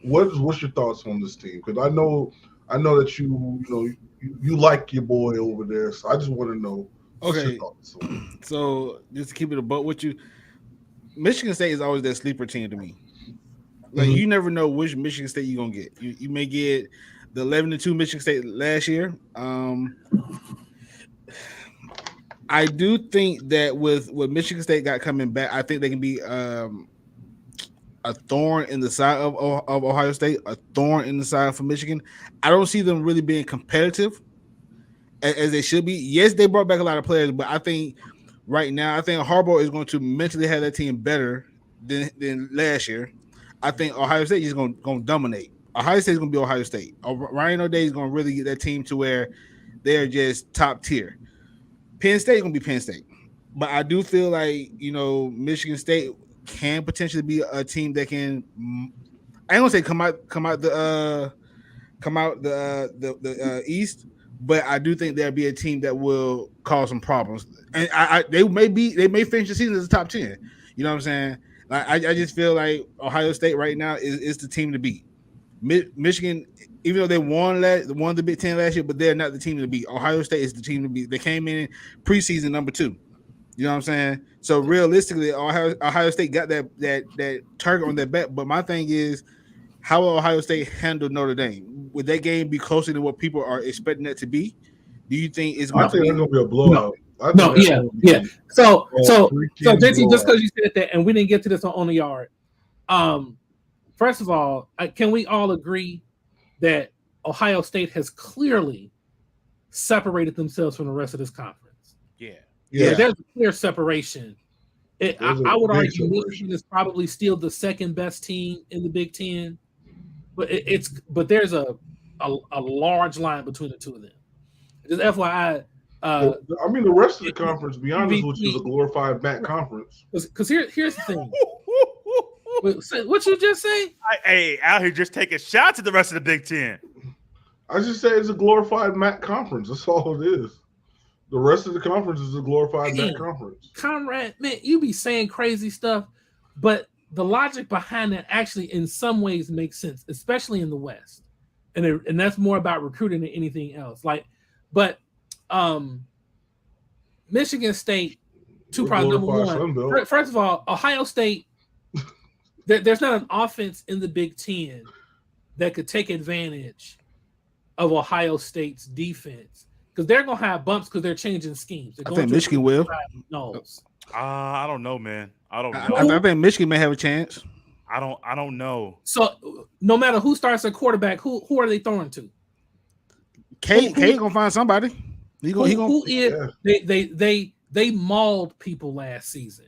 B: What's your thoughts on this team? Because I know that you like your boy over there, so I just want to know. What's your thoughts on it?
C: So just to keep it a buck with you, Michigan State is always that sleeper team to me. Like you never know which Michigan State you're gonna get. You may get the 11-2 Michigan State last year. I do think that with what Michigan State got coming back, I think they can be a thorn in the side of Ohio State, a thorn in the side for Michigan. I don't see them really being competitive as they should be. Yes, they brought back a lot of players, but I think right now, I think Harbaugh is going to mentally have that team better than last year. I think Ohio State is going to dominate. Ohio State is going to be Ohio State. Ryan O'Day is going to really get that team to where they're just top tier. Penn State is going to be Penn State. But I do feel like, Michigan State can potentially be a team that can, I ain't gonna say come out the East, but I do think there'll be a team that will cause some problems, and they may finish the season as a top 10. You know what I'm saying? Like I just feel like Ohio State right now is the team to beat. Michigan, even though they won the Big Ten last year, but they're not the team to beat. Ohio State is the team to beat. They came in preseason number 2. You know what I'm saying? So realistically, Ohio State got that target on their back. But my thing is, how will Ohio State handle Notre Dame? Would that game be closer than what people are expecting that to be? Do you think it's going to
B: be a blowout?
A: No, yeah. So JT, just because you said that, and we didn't get to this on the yard. First of all, can we all agree that Ohio State has clearly separated themselves from the rest of this conference? Yeah, there's a clear separation. I would argue Michigan is probably still the second best team in the Big Ten, but there's a large line between the two of them. Just FYI.
B: I mean, the rest of the conference, to be honest, which is a glorified MAC conference.
A: Because here's the thing. What you just say?
D: Hey, out here just taking shots at the rest of the Big Ten.
B: I just said it's a glorified MAC conference. That's all it is. The rest of the conference is a glorified MAC conference.
A: Conrad, man, you be saying crazy stuff, but the logic behind that actually in some ways makes sense, especially in the West. And that's more about recruiting than anything else. But Michigan State, two problems. Number one, first of all, Ohio State, there's not an offense in the Big Ten that could take advantage of Ohio State's defense. Because they're going to have bumps because they're changing schemes.
C: I think Michigan will.
D: I don't know, man. I don't know.
C: I think Michigan may have a chance.
D: I don't know.
A: So no matter who starts at quarterback, who are they throwing to?
C: Kate gonna find somebody. They mauled people last season.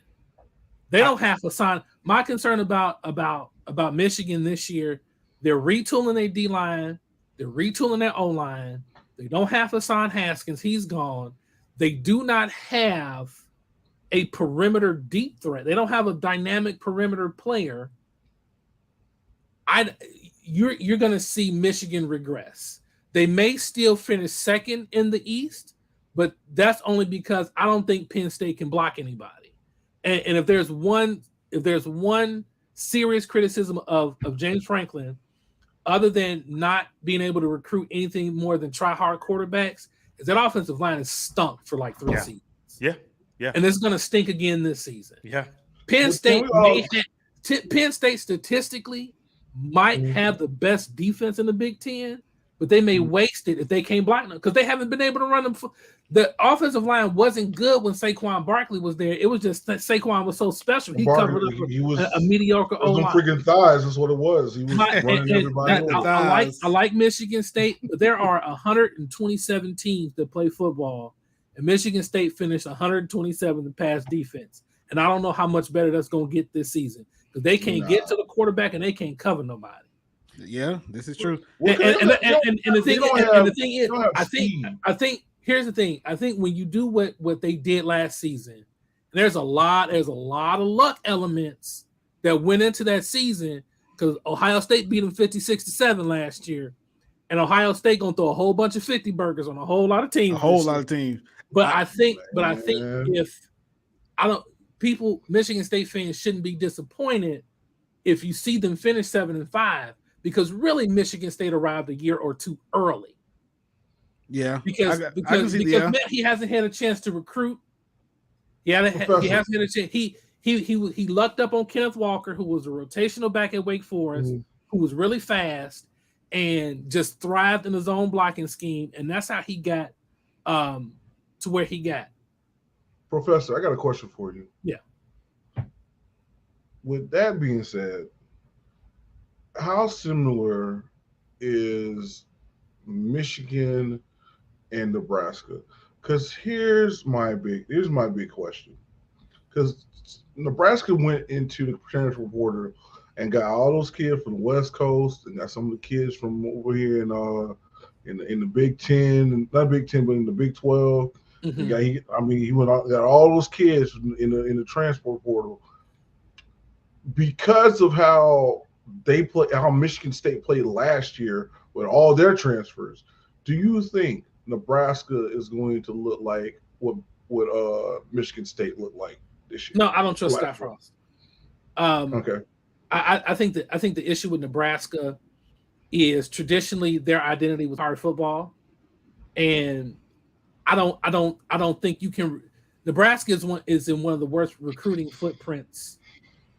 C: They don't have to sign. My concern about Michigan this year, they're retooling their D line, they're retooling their O line. They don't have Hassan Haskins. He's gone. They do not have a perimeter deep threat. They don't have a dynamic perimeter player. You're going to see Michigan regress. They may still finish second in the East, but that's only because I don't think Penn State can block anybody. And if there's one serious criticism of James Franklin, other than not being able to recruit anything more than try-hard quarterbacks, is that offensive line is stunk for like 3 seasons.
D: Yeah.
A: And it's going to stink again this season.
D: Yeah.
A: Penn State statistically might have the best defense in the Big Ten, but they may waste it if they can't block them because they haven't been able to run them. The offensive line wasn't good when Saquon Barkley was there. It was just that Saquon was so special. He covered up a mediocre O-line.
B: Freaking thighs is what it was. He was running everybody.
A: I like Michigan State, but there are 127 teams that play football, and Michigan State finished 127 in pass defense. And I don't know how much better that's going to get this season because they can't get to the quarterback and they can't cover nobody.
C: Yeah, this is true.
A: And the thing is, I think here's the thing. I think when you do what they did last season, there's a lot of luck elements that went into that season because Ohio State beat them 56-7 last year, and Ohio State gonna throw a whole bunch of 50 burgers on a whole lot of teams.
C: A whole lot of teams.
A: But I think
B: man.
A: if Michigan State fans shouldn't be disappointed if you see them finish 7-5, because really Michigan State arrived a year or two early.
C: Yeah,
A: because he hasn't had a chance to recruit. He hasn't had a chance. He lucked up on Kenneth Walker, who was a rotational back at Wake Forest, who was really fast and just thrived in his own blocking scheme, and that's how he got to where he got.
B: Professor, I got a question for you.
A: Yeah.
B: With that being said, how similar is Michigan and Nebraska? Because here's my big question. Because Nebraska went into the transfer portal and got all those kids from the West Coast and got some of the kids from over here in the Big Ten, not Big Ten, but in the Big 12.
A: Mm-hmm.
B: He got all those kids in the transport portal. Because of how Michigan State played last year with all their transfers, do you think Nebraska is going to look like what Michigan State looked like this year?
A: No, I don't trust Scott Frost.
B: Okay.
A: I think the issue with Nebraska is traditionally their identity was hard football, and I don't think you can. Nebraska is in one of the worst recruiting footprints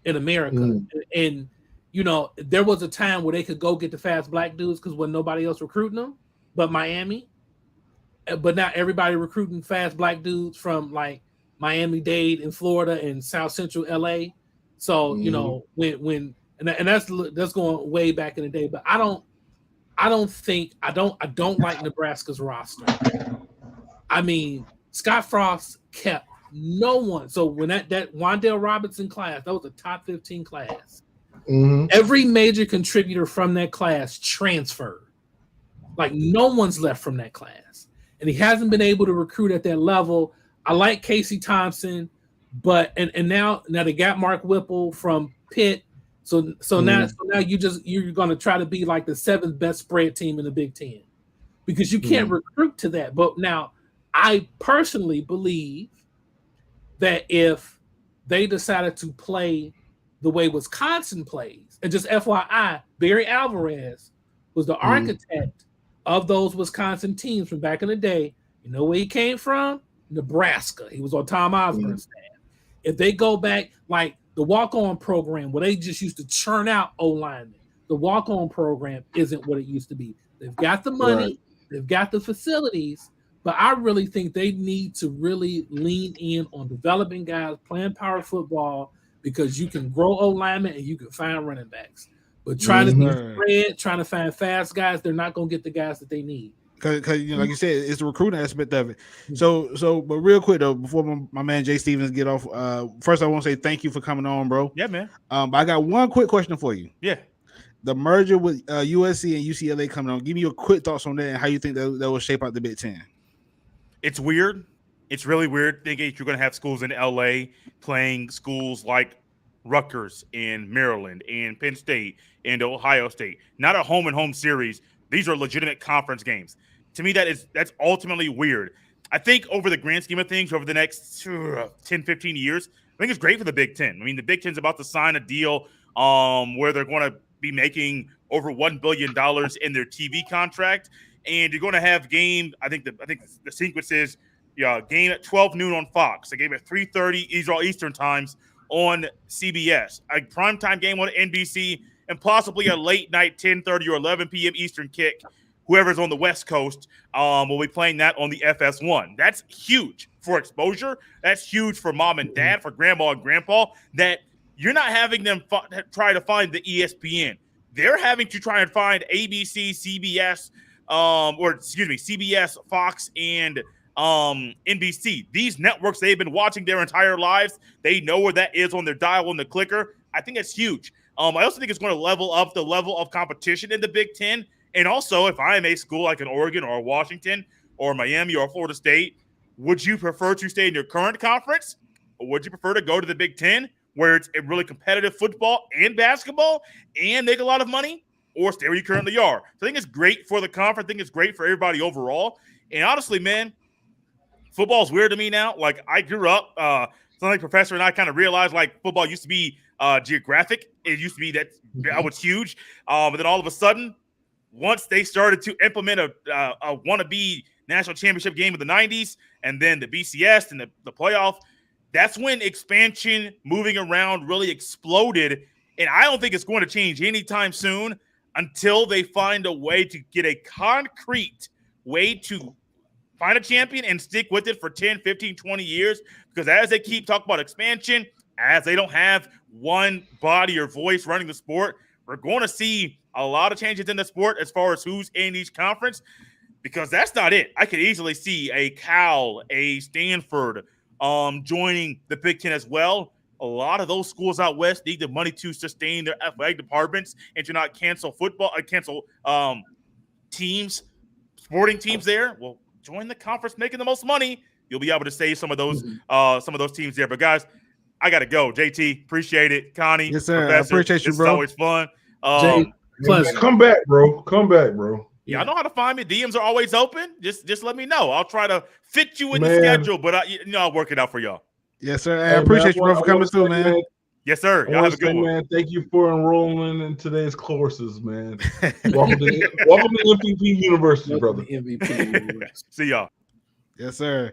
A: in America, and there was a time where they could go get the fast black dudes because when nobody else recruiting them, but Miami. But now everybody recruiting fast black dudes from like Miami-Dade in Florida and South Central LA. So when that's going way back in the day. But I don't like Nebraska's roster. I mean, Scott Frost kept no one. So when that Wan'Dale Robinson class, that was a top 15 class.
B: Mm-hmm.
A: Every major contributor from that class transferred. Like no one's left from that class. And he hasn't been able to recruit at that level. I like Casey Thompson, but and now they got Mark Whipple from Pitt. So now you're going to try to be like the 7th best spread team in the Big Ten because you can't recruit to that. But now I personally believe that if they decided to play the way Wisconsin plays, and just FYI, Barry Alvarez was the architect of those Wisconsin teams from back in the day. You know where he came from? Nebraska. He was on Tom Osborne's staff. If they go back, like the walk-on program, where they just used to churn out O-linemen, the walk-on program isn't what it used to be. They've got the money, they've got the facilities, but I really think they need to really lean in on developing guys, playing power football, because you can grow O-linemen and you can find running backs. But trying to be spread, trying to find fast guys, they're not going to get the guys that they need.
C: Because like you said, it's the recruiting aspect of it. So, but real quick though, before my man Jay Stevens get off, first I want to say thank you for coming on, bro.
D: Yeah, man.
C: But I got one quick question for you.
D: Yeah.
C: The merger with USC and UCLA coming on. Give me your quick thoughts on that and how you think that will shape out the Big Ten.
D: It's weird. It's really weird thinking you're going to have schools in LA playing schools like Rutgers in Maryland and Penn State and Ohio State. Not a home-and-home series. These are legitimate conference games. To me, that's ultimately weird. I think over the grand scheme of things, over the next 10, 15 years, I think it's great for the Big Ten. I mean, the Big Ten's about to sign a deal where they're going to be making over $1 billion in their TV contract. And you're going to have game, I think the sequence is game at 12 noon on Fox, a game at 3:30 Eastern times on CBS, a primetime game on NBC, and possibly a late night 10:30 or 11 p.m. Eastern kick. Whoever's on the West Coast will be playing that on the FS1. That's huge for exposure. That's huge for mom and dad, for grandma and grandpa, that you're not having them try to find the ESPN. They're having to try and find ABC, CBS, CBS, Fox, and NBC. These networks they've been watching their entire lives. They know where that is on their dial, on the clicker. I think it's huge. I also think it's going to level up the level of competition in the Big Ten. And also, if I am a school like an Oregon or Washington or Miami or Florida State, would you prefer to stay in your current conference? Or would you prefer to go to the Big Ten where it's a really competitive football and basketball and make a lot of money? or stay where you currently are. So I think it's great for the conference. I think it's great for everybody overall. And honestly, man, football's weird to me now. Like, I grew up, something like Professor and I kind of realized, like, football used to be geographic. It used to be that was huge. But then all of a sudden, once they started to implement a wannabe national championship game of the 90s, and then the BCS and the playoff, that's when expansion, moving around, really exploded. And I don't think it's going to change anytime soon until they find a way to get a concrete way to find a champion and stick with it for 10, 15, 20 years. Because as they keep talking about expansion, as they don't have one body or voice running the sport, we're going to see a lot of changes in the sport as far as who's in each conference, because that's not it. I could easily see a Cal, a Stanford joining the Big Ten as well. A lot of those schools out west need the money to sustain their athletic departments and to not cancel teams, sporting teams there. Well, join the conference making the most money. You'll be able to save some of those teams there. But guys, I gotta go. JT, appreciate it. Connie,
C: yes, sir.
D: Professor,
C: I appreciate you,
D: this
C: bro.
D: is always fun.
A: Jay, pleasure.
B: Come back, bro. Come back, bro.
D: Yeah, I know how to find me. DMs are always open. Just let me know. I'll try to fit you in the
B: Man.
D: schedule, but I'll work it out for y'all.
C: Yes, sir. I appreciate you, bro, for coming through, man.
D: Yes, sir. Y'all have a good one.
B: Man, thank you for enrolling in today's courses, man. Welcome to MVP University, brother.
A: MVP.
D: See y'all.
C: Yes, sir.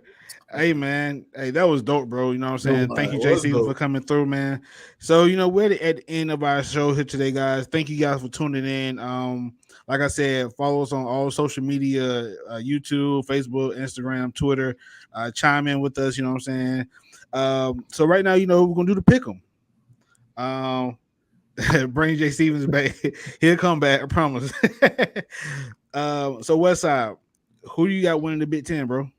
C: Hey, man. Hey, that was dope, bro. You know what I'm saying? Thank you,
B: it was
C: JC,
B: dope.
C: for coming through, man. So, we're at the end of our show here today, guys. Thank you guys for tuning in. Like I said, follow us on all social media, YouTube, Facebook, Instagram, Twitter. Chime in with us, you know what I'm saying? So right now, we're going to do the pick 'em. Bring Jay Stevens back. He'll come back, I promise. So Westside, who do you got winning the Big Ten, bro?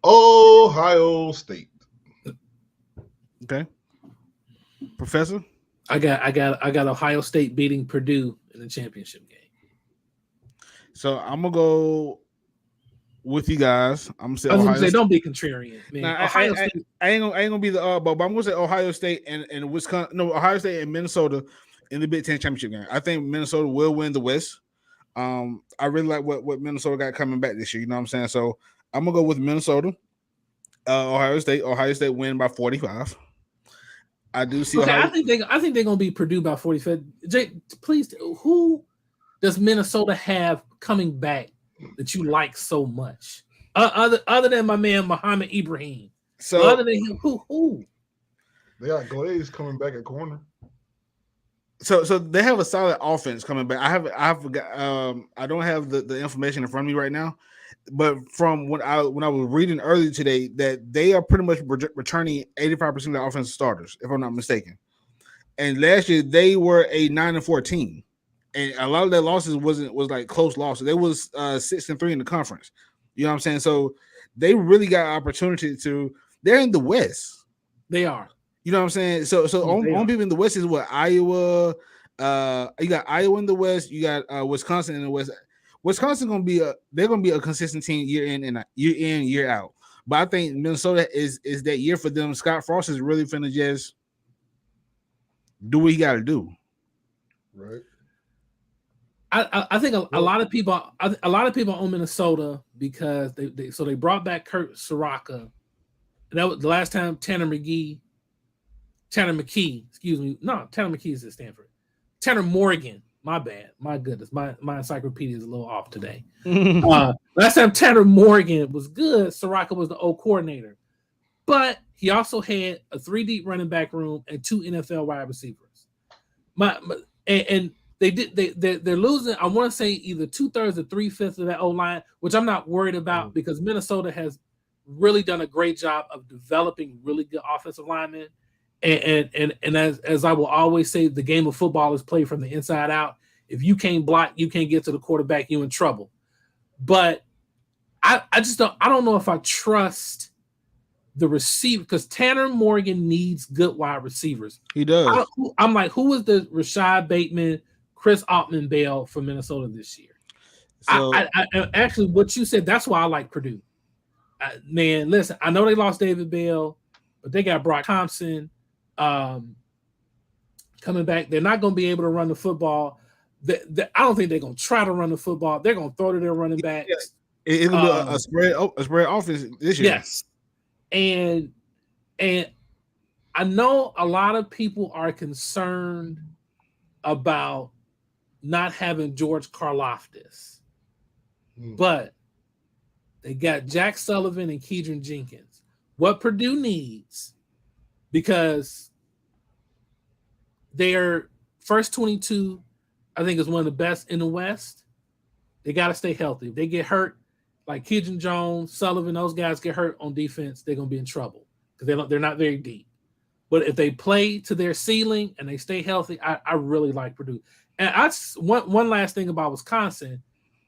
B: Ohio State.
C: Okay. Professor?
A: I got Ohio State beating Purdue in the championship game.
C: So I'm gonna go with you guys. I'm gonna say
A: I was
C: Ohio
A: gonna say,
C: State.
A: don't be contrarian, man.
C: Nah,
A: Ohio
C: I
A: State.
C: ain't gonna be the but I'm gonna say Ohio State and Wisconsin. No, Ohio State and Minnesota in the Big Ten championship game. I think Minnesota will win the West. I really like what Minnesota got coming back this year. You know what I'm saying? So I'm gonna go with Minnesota. Ohio State win by 45. I do see.
A: Okay, I think they're gonna beat Purdue by 45. Jay, please, who does Minnesota have coming back that you like so much? Other than my man Muhammad Ibrahim.
C: So
A: other than him, who?
B: They got Glaze coming back at corner.
C: So they have a solid offense coming back. I forgot. I don't have the information in front of me right now, but from when I was reading earlier today, that they are pretty much returning 85% of the offensive starters, if I'm not mistaken. And last year they were a 9-14, and a lot of their losses was like close losses. They was 6-3 in the conference. You know what I'm saying? So they really got opportunity to. They're in the West.
A: They are.
C: You know what I'm saying? So on people in the West is what Iowa. You got Iowa in the West. You got Wisconsin in the West. Wisconsin they're gonna be a consistent team year in year out. But I think Minnesota is that year for them. Scott Frost is really finna just do what he got to do.
B: Right.
A: I think a lot of people own Minnesota because they brought back Kurt Soraka. That was the last time Tanner McKee, excuse me. No, Tanner McKee is at Stanford. Tanner Morgan, my bad. My goodness, my encyclopedia is a little off today. Last time Tanner Morgan was good, Soraka was the old coordinator. But he also had a 3-deep running back room and 2 NFL wide receivers. And they're losing. I want to say either 2/3 or 3/5 of that O-line, which I'm not worried about because Minnesota has really done a great job of developing really good offensive linemen. And as I will always say, the game of football is played from the inside out. If you can't block, you can't get to the quarterback, you're in trouble. But I don't know if I trust the receiver because Tanner Morgan needs good wide receivers.
C: He does.
A: I'm like, who is the Rashad Bateman, Chris Altman-Bell for Minnesota this year?
C: So,
A: I actually, what you said, that's why I like Purdue. Man, listen, I know they lost David Bell, but they got Brock Thompson coming back. They're not going to be able to run the football. I don't think they're gonna try to run the football. They're gonna throw to their running backs.
C: It's gonna be a spread offense this year.
A: Yes, and I know a lot of people are concerned about not having George Karlaftis, but they got Jack Sullivan and Kedron Jenkins. What Purdue needs, because their first 22, I think, is one of the best in the West. They got to stay healthy. If they get hurt, like Kedron Jones, Sullivan, those guys get hurt on defense, they're going to be in trouble because they're not very deep. But if they play to their ceiling and they stay healthy, I really like Purdue. And one last thing about Wisconsin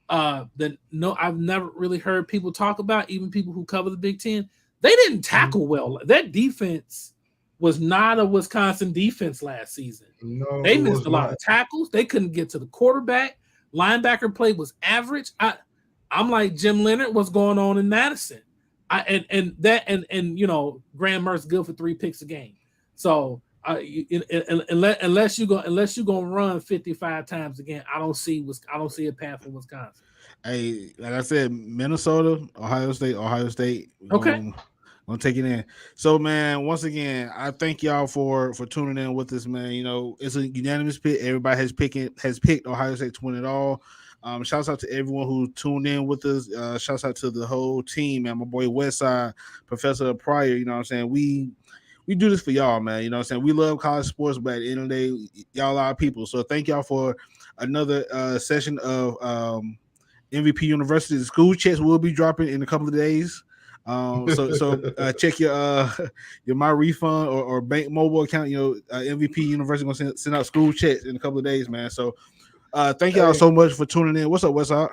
A: that I've never really heard people talk about, even people who cover the Big Ten. They didn't tackle well. That defense was not a Wisconsin defense last season.
B: No,
A: they missed a lot of tackles. They couldn't get to the quarterback. Linebacker play was average. I'm like Jim Leonard, what's going on in Madison? And you know, Graham Mertz good for 3 picks a game. So unless you're gonna run 55 times again, I don't see a path for Wisconsin.
C: Hey, like I said, Minnesota, Ohio State.
A: Okay.
C: Gonna take it in. So, man, once again, I thank y'all for tuning in with us, man. You know, it's a unanimous pick. Everybody has picked Ohio State to win it all. Shouts out to everyone who tuned in with us. Shouts out to the whole team, man. My boy Westside, Professor Pryor. You know what I'm saying? We do this for y'all, man. You know what I'm saying? We love college sports, but at the end of the day, y'all are our people. So thank y'all for another session of MVP University. The school checks will be dropping in a couple of days. So check your My Refund or Bank Mobile account. You know, MVP University gonna send out school checks in a couple of days, man. So thank y'all so much for tuning in. What's up, Westside?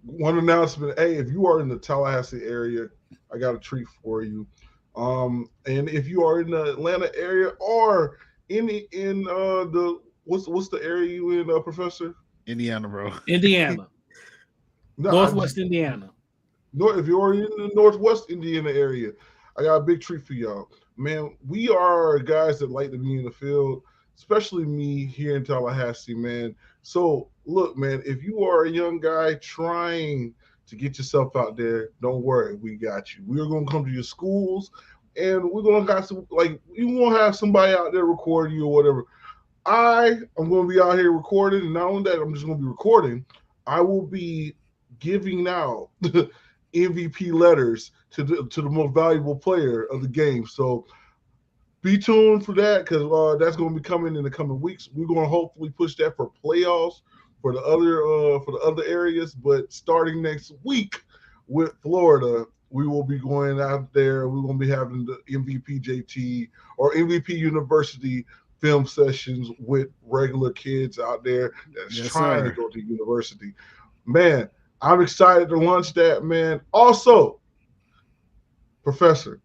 B: One announcement. Hey, if you are in the Tallahassee area, I got a treat for you. And if you are in the Atlanta area or in the what's the area you in, Professor?
C: Indiana, bro.
A: Indiana. Northwest Indiana.
B: If you're in the Northwest Indiana area, I got a big treat for y'all. Man, we are guys that like to be in the field, especially me here in Tallahassee, man. So, look, man, if you are a young guy trying to get yourself out there, don't worry, we got you. We're going to come to your schools, and we're going to have some, like, you won't have somebody out there recording you or whatever. I am going to be out here recording, and not only that, I'm just going to be recording. I will be giving out MVP letters to the most valuable player of the game. So be tuned for that, because that's going to be coming in the coming weeks. We're going to hopefully push that for playoffs for the other areas. But starting next week with Florida, we will be going out there. We're going to be having the MVP JT or MVP University film sessions with regular kids out there that's trying to go to university. Man, I'm excited to launch that, man. Also, Professor,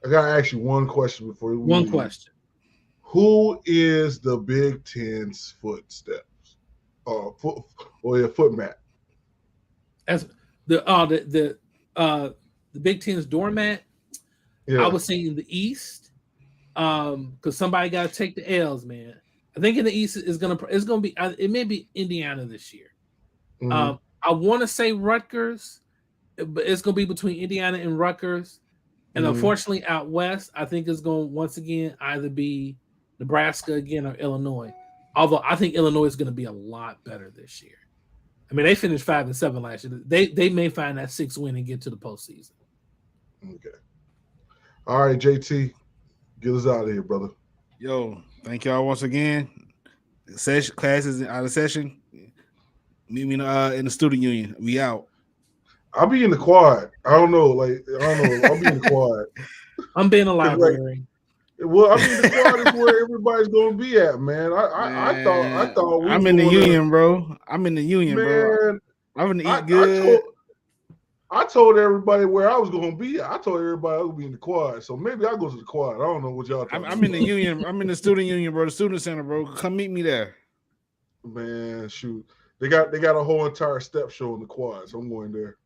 B: I got to ask you one question before we leave.
A: Question.
B: Who is the Big Ten's footsteps? Foot mat.
A: As the Big Ten's doormat, yeah. I was saying in the East, because somebody got to take the L's, man. I think in the East it's gonna be it may be Indiana this year. Mm-hmm. I want to say Rutgers, but it's gonna be between Indiana and Rutgers. And unfortunately, out west, I think it's going to once again either be Nebraska again or Illinois. Although I think Illinois is going to be a lot better this year. I mean, they finished 5-7 last year. They may find that 6th win and get to the postseason.
B: Okay. All right, JT, get us out of here, brother.
C: Yo, thank y'all once again. Class is out of session. Meet me in the student union. We out.
B: I'll be in the quad. I don't know. I'll be in the quad.
A: I'm being a library.
B: Well, I mean, the quad is where everybody's going to be at, man. I thought
C: I'm in the union, bro. I'm in the union, bro. I'm going to eat good.
B: I told everybody where I was going to be. I told everybody I was going to be in the quad. So maybe I'll go to the quad. I don't know what y'all talking about.
C: I'm in the union. I'm in the student union, bro. The student center, bro. Come meet me there.
B: Man, shoot. They got a whole entire step show in the quad, so I'm going there.